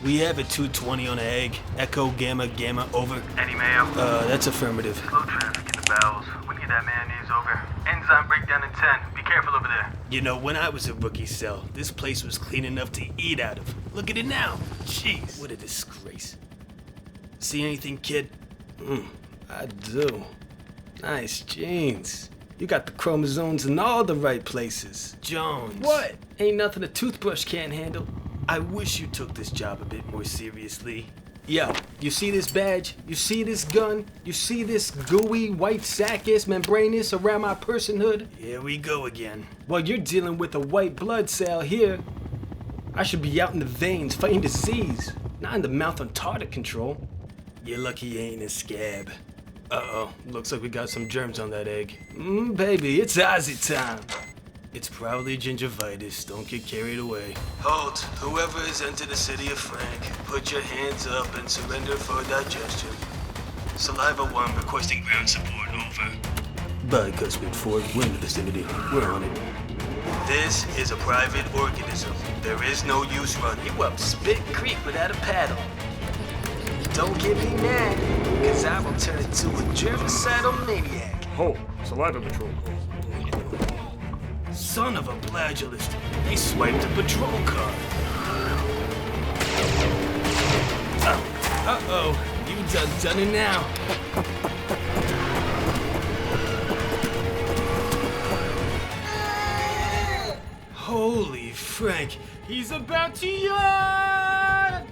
We have a 220 on the egg. Echo, Gamma, Gamma, over. Any mail? That's affirmative. Slow traffic in the bowels. We need that mayonnaise over. Enzyme breakdown in 10. Be careful over there. You know, when I was a rookie cell, this place was clean enough to eat out of. Look at it now. Jeez, what a disgrace. See anything, kid? I do. Nice jeans. You got the chromosomes in all the right places. Jones. What? Ain't nothing a toothbrush can't handle. I wish you took this job a bit more seriously. Yo, you see this badge? You see this gun? You see this gooey, white saccus, membranous around my personhood? Here we go again. Well, you're dealing with a white blood cell here. I should be out in the veins fighting disease, not in the mouth on target control. You're lucky you ain't a scab. Uh-oh, looks like we got some germs on that egg. Baby, it's Ozzy time. It's probably gingivitis, don't get carried away. Halt, whoever has entered the city of Frank, put your hands up and surrender for digestion. Saliva 1 requesting ground support, over. Bicuspid 4, we're in the vicinity, we're on it. This is a private organism. There is no use running. You up Spit Creek without a paddle. Don't get me mad, cause I will turn into a germicidal maniac. Ho, Saliva Patrol. Son of a flagellist, they swiped a patrol car. Uh-oh, you done it now. Holy Frank, he's about to yawn!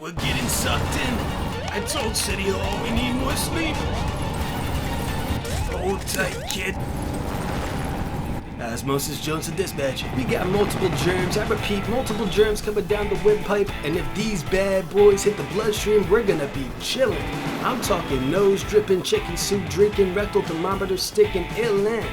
We're getting sucked in. I told City Hall we need more sleep. Hold tight, kid. Osmosis Jones to dispatch. We got multiple germs. I repeat, multiple germs coming down the windpipe. And if these bad boys hit the bloodstream, we're gonna be chillin'. I'm talking nose dripping, chicken soup drinking, rectal thermometer sticking, ill end.